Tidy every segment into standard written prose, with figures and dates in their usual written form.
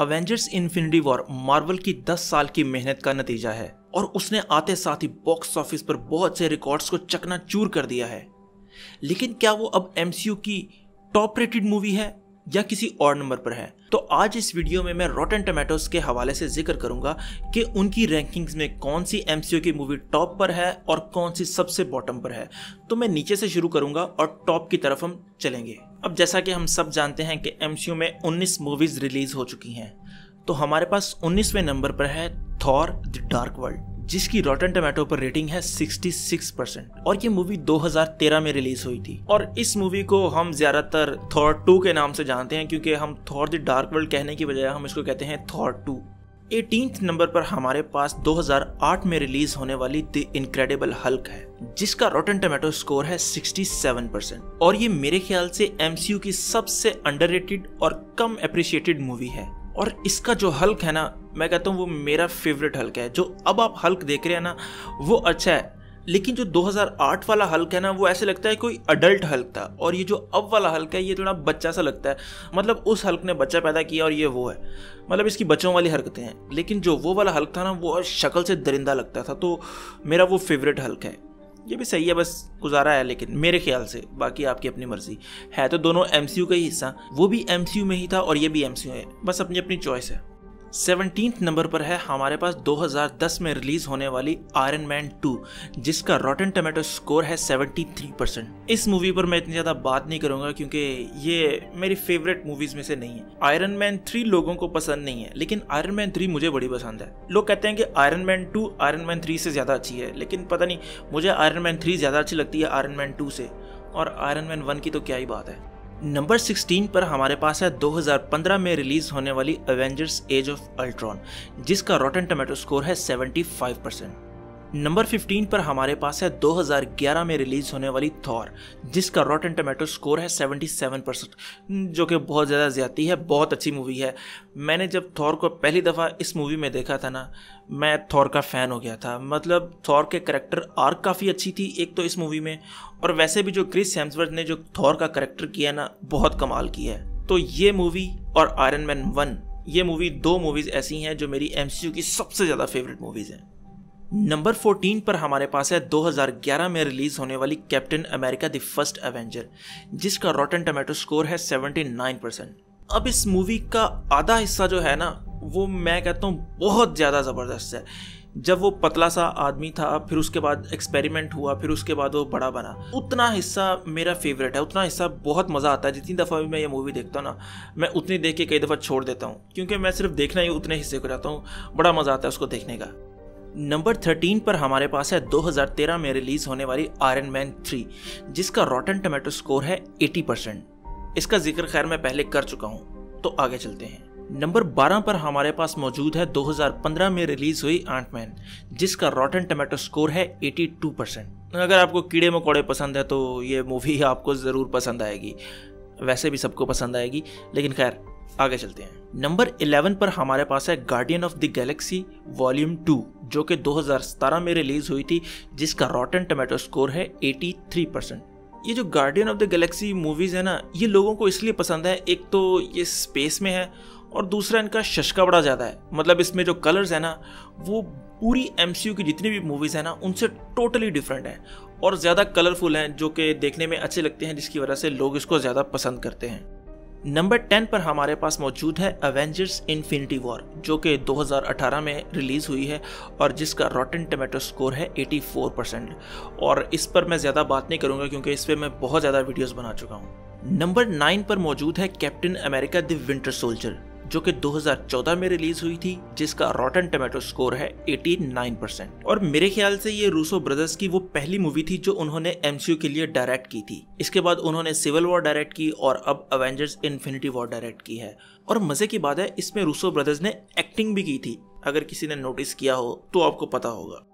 Avengers infinity war Marvel की 10 साल की मेहनत का नतीजा है और उसने आते साथ ही बॉक्स ऑफिस पर बहुत से रिकॉर्ड्स को चकनाचूर कर दिया है। लेकिन क्या वो अब एमसीयू की टॉप रेटेड मूवी है या किसी और नंबर पर है? तो आज इस वीडियो में मैं रॉटन टोमेटोज के हवाले से जिक्र करूंगा कि उनकी रैंकिंग्स में कौन सी एमसीयू की मूवी टॉप पर है और कौन सी सबसे बॉटम पर है। तो मैं नीचे से शुरू करूंगा और टॉप की तरफ हम चलेंगे। अब जैसा कि हम सब जानते हैं कि एमसीयू में 19 मूवीज रिलीज हो चुकी हैं, तो हमारे पास 19वें नंबर पर है थॉर द डार्क वर्ल्ड, जिसकी रॉटन टोमेटो पर रेटिंग है 66% और ये मूवी 2013 में रिलीज हुई थी। और इस मूवी को हम ज्यादातर थॉर 2 के नाम से जानते हैं, क्योंकि हम थॉर द डार्क वर्ल्ड कहने की बजाय हम इसको कहते हैं थॉर 2। 18th नंबर पर हमारे पास 2008 में रिलीज होने वाली द इनक्रेडिबल हल्क है, जिसका रॉटन टोमेटो स्कोर है 67% और ये मेरे ख्याल से एमसीयू की सबसे अंडररेटेड और कम अप्रिशिएटेड मूवी है। और इसका जो हल्क है ना, मैं कहता हूँ वो मेरा फेवरेट हल्क है। जो अब आप हल्क देख रहे हैं ना, वो अच्छा है, लेकिन जो 2008 वाला हल्क है ना, वो ऐसे लगता है कोई अडल्ट हल्क था, और ये जो अब वाला हल्क है ये थोड़ा बच्चा सा लगता है। मतलब उस हल्क ने बच्चा पैदा किया और ये वो है, मतलब इसकी बच्चों वाली हरकतें हैं। लेकिन जो वो वाला हल्क था ना, वो शक्ल से दरिंदा लगता था, तो मेरा वो फेवरेट हल्क है। ये भी सही है, बस गुजारा है लेकिन मेरे ख्याल से, बाकी आपकी अपनी मर्जी है। तो दोनों एमसीयू का ही हिस्सा, वो भी एमसीयू में ही था और ये भी एमसीयू है, बस अपनी अपनी चॉइस है। 17th नंबर पर है हमारे पास 2010 में रिलीज होने वाली आयरन मैन 2, जिसका रॉटन टोमेटो स्कोर है 73%। इस मूवी पर मैं इतनी ज्यादा बात नहीं करूंगा क्योंकि ये मेरी फेवरेट मूवीज में से नहीं है। आयरन मैन 3 लोगों को पसंद नहीं है, लेकिन आयरन मैन 3 मुझे बड़ी पसंद है। लोग कहते हैं कि आयरन मैन 2 आयरन मैन 3 से ज्यादा अच्छी है, लेकिन पता नहीं, मुझे आयरन मैन 3 ज्यादा अच्छी लगती है आयरन मैन 2 से, और आयरन मैन 1 की तो क्या ही बात है। नंबर 16 पर हमारे पास है 2015 में रिलीज होने वाली एवेंजर्स एज ऑफ अल्ट्रॉन, जिसका रॉटन टोमेटो स्कोर है 75%। नंबर 15 पर हमारे पास है 2011 में रिलीज होने वाली थॉर, जिसका रॉटन टोमेटो स्कोर है 77%, जो कि बहुत ज़्यादा ज्यादती है। बहुत अच्छी मूवी है। मैंने जब थॉर को पहली दफ़ा इस मूवी में देखा था ना, मैं थॉर का फ़ैन हो गया था। मतलब थॉर के करैक्टर आर्क काफ़ी अच्छी थी एक तो इस मूवी में, और वैसे भी जो क्रिस हेम्सवर्थ ने जो थॉर का करैक्टर किया ना, बहुत कमाल किया है। तो ये मूवी और आयरन मैन 1, ये मूवी 2 मूवीज़ ऐसी हैं जो मेरी एमसीयू की सबसे ज़्यादा फेवरेट मूवीज़ हैं। नंबर 14 पर हमारे पास है 2011 में रिलीज होने वाली captain America the first Avenger, जिसका रॉटन टोमेटो स्कोर है 79%। अब इस मूवी का आधा हिस्सा जो है ना, वो मैं कहता हूँ बहुत ज़्यादा ज़बरदस्त है। जब वो पतला सा आदमी था, फिर उसके बाद एक्सपेरिमेंट हुआ, फिर उसके बाद वो बड़ा बना, उतना हिस्सा मेरा फेवरेट है। उतना हिस्सा बहुत मज़ा आता है। जितनी दफ़ा भी मैं ये मूवी देखता हूँ ना, मैं उतनी देख के कई दफ़ा छोड़ देता हूँ, क्योंकि मैं सिर्फ देखना ही उतने हिस्से को जाता हूँ। बड़ा मज़ा आता है उसको देखने का। नंबर 13 पर हमारे पास है 2013 में रिलीज होने वाली आयरन मैन 3, जिसका रॉटन टोमेटो स्कोर है 80%। इसका जिक्र खैर मैं पहले कर चुका हूँ, तो आगे चलते हैं। नंबर 12 पर हमारे पास मौजूद है 2015 में रिलीज हुई एंटमैन, जिसका रॉटन टोमेटो स्कोर है 82%। अगर आपको कीड़े मकोड़े पसंद है तो ये मूवी आपको ज़रूर पसंद आएगी, वैसे भी सबको पसंद आएगी, लेकिन खैर आगे चलते हैं। नंबर 11 पर हमारे पास है guardian of the Galaxy volume 2, जो कि 2017 में रिलीज हुई थी, जिसका रॉटन टोमेटो स्कोर है 83%। ये जो guardian of the Galaxy movies है ना, ये लोगों को इसलिए पसंद है, एक तो ये स्पेस में है और दूसरा इनका शशका बड़ा ज़्यादा है। मतलब इसमें जो कलर्स है ना, वो पूरी एमसीयू की जितनी भी मूवीज़ है ना, उनसे टोटली डिफरेंट है और ज़्यादा कलरफुल हैं, जो कि देखने में अच्छे लगते हैं, जिसकी वजह से लोग इसको ज़्यादा पसंद करते हैं। नंबर 10 पर हमारे पास मौजूद है एवेंजर्स इन्फिनिटी वॉर, जो कि 2018 में रिलीज़ हुई है और जिसका रॉटन टोमेटो स्कोर है 84%। और इस पर मैं ज़्यादा बात नहीं करूँगा क्योंकि इस पर मैं बहुत ज़्यादा वीडियोस बना चुका हूँ। नंबर 9 पर मौजूद है captain America the winter soldier, जो कि 2014 में रिलीज हुई थी, जिसका रॉटन टोमेटो स्कोर है 89%। और मेरे ख्याल से ये रूसो ब्रदर्स की वो पहली मूवी थी जो उन्होंने एमसीयू के लिए डायरेक्ट की थी। इसके बाद उन्होंने सिविल वॉर डायरेक्ट की और अब एवेंजर्स इन्फिनिटी वॉर डायरेक्ट की है। और मजे की बात है, इसमें रूसो ब्रदर्स ने एक्टिंग भी की थी। अगर किसी ने नोटिस किया हो तो आपको पता होगा।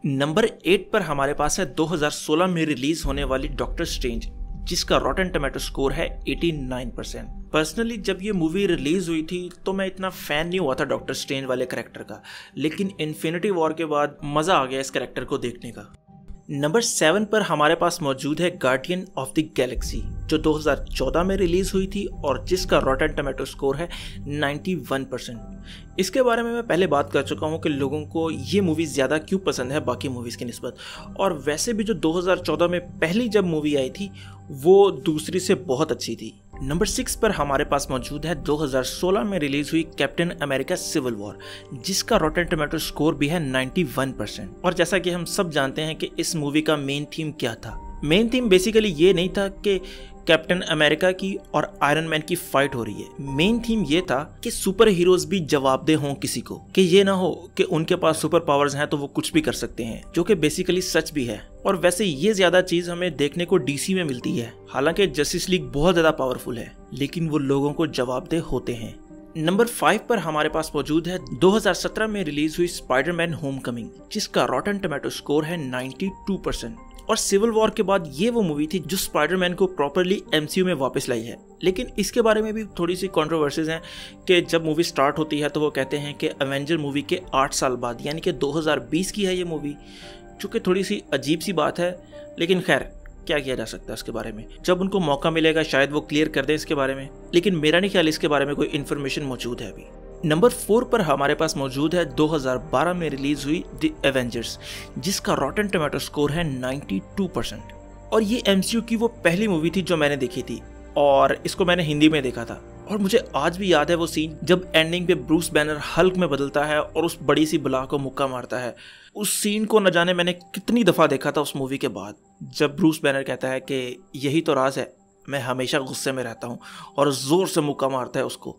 नंबर 8 पर हमारे पास है 2016 में रिलीज होने वाली डॉक्टर स्ट्रेंज, जिसका रॉटन टोमेटो स्कोर है 89%। पर्सनली जब ये मूवी रिलीज हुई थी तो मैं इतना फैन नहीं हुआ था डॉक्टर स्ट्रेंज वाले कैरेक्टर का, लेकिन इन्फिनिटी वॉर के बाद मज़ा आ गया इस कैरेक्टर को देखने का। नंबर 7 पर हमारे पास मौजूद है गार्डियन ऑफ द गैलेक्सी, जो 2014 में रिलीज हुई थी और जिसका रॉटन टोमेटो स्कोर है 91%। इसके बारे में मैं पहले बात कर चुका हूँ कि लोगों को ये मूवी ज़्यादा क्यों पसंद है बाकी मूवीज़ की निस्बत, और वैसे भी जो 2014 में पहली जब मूवी आई थी वो दूसरी से बहुत अच्छी थी। नंबर 6 पर हमारे पास मौजूद है 2016 में रिलीज हुई कैप्टन अमेरिका सिविल वॉर, जिसका रॉटन टोमेटो स्कोर भी है 91%। और जैसा कि हम सब जानते हैं कि इस मूवी का मेन थीम क्या था। मेन थीम बेसिकली ये नहीं था कि कैप्टन अमेरिका की और आयरन मैन की फाइट हो रही है। मेन थीम ये था कि सुपर हीरोज भी जवाबदेह हों किसी को, कि ये ना हो कि उनके पास सुपर पावर्स हैं तो वो कुछ भी कर सकते हैं, जो कि बेसिकली सच भी है। और वैसे ये ज्यादा चीज हमें देखने को डीसी में मिलती है। हालांकि जस्टिस लीग बहुत ज्यादा पावरफुल है, लेकिन वो लोगों को जवाबदेह होते हैं। नंबर 5 पर हमारे पास मौजूद है 2017 में रिलीज हुई स्पाइडरमैन होमकमिंग, जिसका रॉटन टोमेटो स्कोर है 92%। और सिविल वॉर के बाद ये वो मूवी थी जो स्पाइडरमैन को प्रॉपरली एमसीयू में वापस लाई है। लेकिन इसके बारे में भी थोड़ी सी कंट्रोवर्सीज हैं कि जब मूवी स्टार्ट होती है तो वो कहते हैं कि एवेंजर मूवी के 8 साल बाद, यानी कि 2020 की है ये मूवी, जो कि थोड़ी सी अजीब सी बात है। लेकिन खैर, क्या किया जा सकता है इसके बारे में, जब उनको मौका मिलेगा शायद वो क्लियर कर दे इसके बारे में, लेकिन मेरा नहीं ख्याल इसके बारे में कोई इन्फॉर्मेशन मौजूद है अभी। नंबर 4 पर हमारे पास मौजूद है 2012 में रिलीज हुई द एवेंजर्स, जिसका रॉटन टोमेटो स्कोर है 92%। और ये एमसीयू की वो पहली मूवी थी जो मैंने देखी थी, और इसको मैंने हिंदी में देखा था। और मुझे आज भी याद है वो सीन जब एंडिंग पे ब्रूस बैनर हल्क में बदलता है और उस बड़ी सी बला को मुक्का मारता है। उस सीन को न जाने मैंने कितनी दफ़ा देखा था उस मूवी के बाद, जब ब्रूस बैनर कहता है कि यही तो राज है, मैं हमेशा गुस्से में रहता हूँ, और ज़ोर से मुक्का मारता है उसको।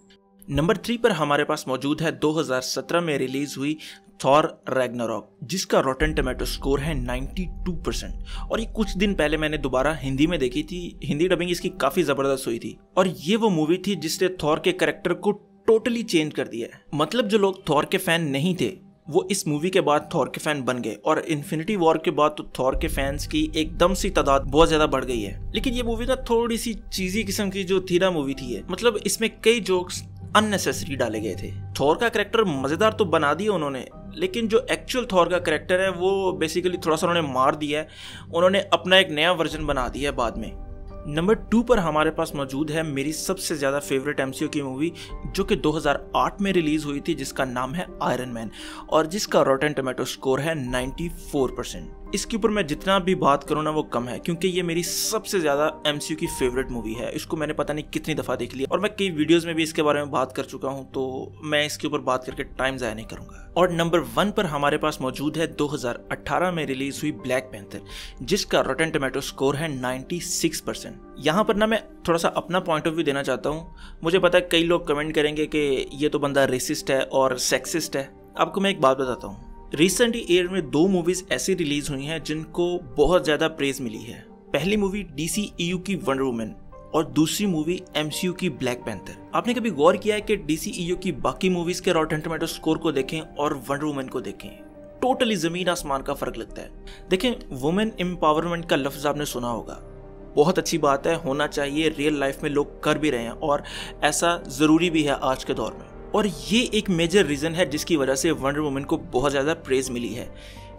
नंबर 3 पर हमारे पास मौजूद है 2017 में रिलीज हुई थॉर रैग्नारॉक, जिसका रॉटन टोमेटो स्कोर है 92%। और ये कुछ दिन पहले मैंने दोबारा हिंदी में देखी थी। हिंदी डबिंग इसकी काफ़ी ज़बरदस्त हुई थी, और ये वो मूवी थी जिसने थॉर के कैरेक्टर को टोटली चेंज कर दिया है। मतलब जो लोग थॉर के फैन नहीं थे वो इस मूवी के बाद थॉर के फैन बन गए, और इन्फिनिटी वॉर के बाद तो थॉर के फैंस की एकदम सी तादाद बहुत ज्यादा बढ़ गई है। लेकिन ये मूवी ना थोड़ी सी चीजी किस्म की जो थी ना मूवी थी, मतलब इसमें कई जोक्स अननेसेसरी डाले गए थे। थॉर का कैरेक्टर मजेदार तो बना दिया उन्होंने, लेकिन जो एक्चुअल थॉर का कैरेक्टर है वो बेसिकली थोड़ा सा उन्होंने मार दिया है। उन्होंने अपना एक नया वर्जन बना दिया है बाद में। नंबर 2 पर हमारे पास मौजूद है मेरी सबसे ज़्यादा फेवरेट एमसीयू की मूवी, जो कि 2008 में रिलीज़ हुई थी, जिसका नाम है आयरन मैन, और जिसका रॉटन टोमेटो स्कोर है 94%। इसके ऊपर मैं जितना भी बात करूँ ना वो कम है, क्योंकि ये मेरी सबसे ज़्यादा एमसीयू की फेवरेट मूवी है। इसको मैंने पता नहीं कितनी दफ़ा देख लिया, और मैं कई वीडियोज़ में भी इसके बारे में बात कर चुका हूँ, तो मैं इसके ऊपर बात करके टाइम ज़ाया नहीं करूँगा। और नंबर 1 पर हमारे पास मौजूद है 2018 में रिलीज हुई ब्लैक पैंथर, जिसका रॉटन टोमेटो स्कोर है 96%। यहाँ पर ना मैं थोड़ा सा अपना पॉइंट ऑफ व्यू देना चाहता हूँ। मुझे पता है कई लोग कमेंट करेंगे कि ये तो बंदा रेसिस्ट है और सेक्सिस्ट है। आपको मैं एक बात बताता हूँ, रिसेंटली ईयर में 2 मूवीज ऐसी रिलीज हुई हैं जिनको बहुत ज़्यादा प्रेज मिली है। पहली मूवी DCEU की वंडर वुमन, और दूसरी मूवी MCU की ब्लैक पैंथर। आपने कभी गौर किया है कि DCEU की बाकी मूवीज के रॉटन टोमेटो स्कोर को देखें और वंडर वुमन को देखें, टोटली जमीन आसमान का फर्क लगता है। देखें, वुमेन एम्पावरमेंट का लफ्ज आपने सुना होगा, बहुत अच्छी बात है, होना चाहिए, रियल लाइफ में लोग कर भी रहे हैं, और ऐसा ज़रूरी भी है आज के दौर में। और ये एक मेजर रीज़न है जिसकी वजह से वंडर वुमन को बहुत ज़्यादा प्रेज मिली है,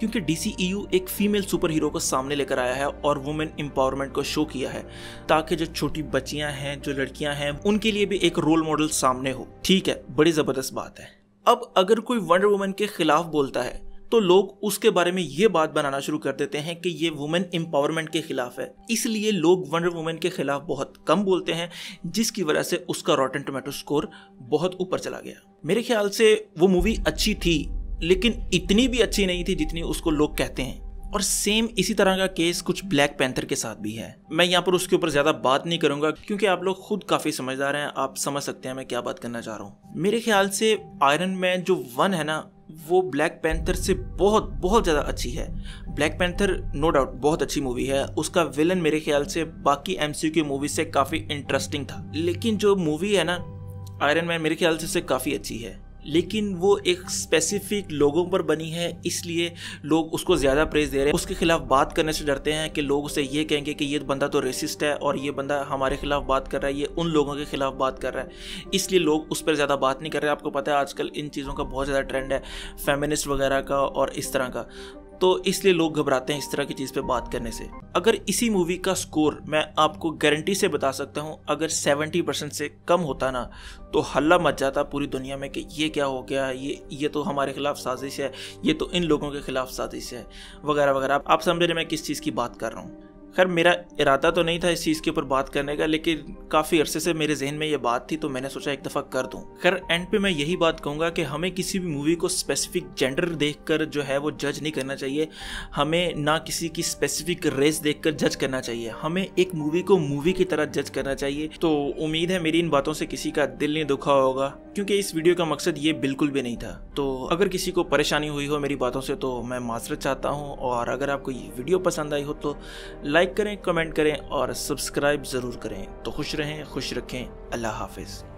क्योंकि DCEU एक फीमेल सुपर हीरो को सामने लेकर आया है और वुमेन एम्पावरमेंट को शो किया है, ताकि जो छोटी बच्चियां हैं, जो लड़कियां हैं, उनके लिए भी एक रोल मॉडल सामने हो। ठीक है, बड़ी ज़बरदस्त बात है। अब अगर कोई वंडर वुमन के खिलाफ बोलता है तो लोग उसके बारे में ये बात बनाना शुरू कर देते हैं कि ये वुमेन एम्पावरमेंट के खिलाफ है, इसलिए लोग वंडर वुमन के खिलाफ बहुत कम बोलते हैं, जिसकी वजह से उसका रॉटन टोमेटो स्कोर बहुत ऊपर चला गया। मेरे ख्याल से वो मूवी अच्छी थी, लेकिन इतनी भी अच्छी नहीं थी जितनी उसको लोग कहते हैं। और सेम इसी तरह का केस कुछ ब्लैक पैंथर के साथ भी है। मैं यहाँ पर उसके ऊपर ज्यादा बात नहीं करूंगा, क्योंकि आप लोग खुद काफी समझदार हैं, आप समझ सकते हैं मैं क्या बात करना चाह रहा हूँ। मेरे ख्याल से आयरन मैन जो 1 है ना, वो ब्लैक पैंथर से बहुत बहुत ज़्यादा अच्छी है। ब्लैक पैंथर नो डाउट बहुत अच्छी मूवी है, उसका विलन मेरे ख्याल से बाकी MCU की मूवी से काफ़ी इंटरेस्टिंग था, लेकिन जो मूवी है ना आयरन मैन, मेरे ख्याल से काफ़ी अच्छी है। लेकिन वो एक स्पेसिफिक लोगों पर बनी है, इसलिए लोग उसको ज़्यादा प्रेज दे रहे हैं। उसके खिलाफ बात करने से डरते हैं कि लोग उसे ये कहेंगे कि ये बंदा तो रेसिस्ट है और ये बंदा हमारे खिलाफ बात कर रहा है, ये उन लोगों के खिलाफ बात कर रहा है, इसलिए लोग उस पर ज़्यादा बात नहीं कर रहे। आपको पता है आजकल इन चीज़ों का बहुत ज़्यादा ट्रेंड है, फेमिनिस्ट वगैरह का और इस तरह का। तो इसलिए लोग घबराते हैं इस तरह की चीज़ पे बात करने से। अगर इसी मूवी का स्कोर मैं आपको गारंटी से बता सकता हूँ, अगर 70% से कम होता ना तो हल्ला मच जाता पूरी दुनिया में कि ये क्या हो गया, ये तो हमारे खिलाफ साजिश है, ये तो इन लोगों के खिलाफ साजिश है, वगैरह वगैरह। आप समझ रहे मैं किस चीज़ की बात कर रहा हूँ। खैर मेरा इरादा तो नहीं था इस चीज़ के ऊपर बात करने का, लेकिन काफ़ी अरसे से मेरे जहन में ये बात थी तो मैंने सोचा एक दफ़ा कर दूं। खैर एंड पे मैं यही बात कहूँगा कि हमें किसी भी मूवी को स्पेसिफिक जेंडर देखकर जो है वो जज नहीं करना चाहिए, हमें ना किसी की स्पेसिफिक रेस देखकर जज करना चाहिए, हमें एक मूवी को मूवी की तरह जज करना चाहिए। तो उम्मीद है मेरी इन बातों से किसी का दिल नहीं दुखा होगा, क्योंकि इस वीडियो का मकसद ये बिल्कुल भी नहीं था। तो अगर किसी को परेशानी हुई हो मेरी बातों से तो मैं माजरत चाहता हूँ, और अगर आपको ये वीडियो पसंद आई हो तो लाइक करें, कमेंट करें और सब्सक्राइब ज़रूर करें। तो खुश रहें, खुश रखें। अल्लाह हाफिज़।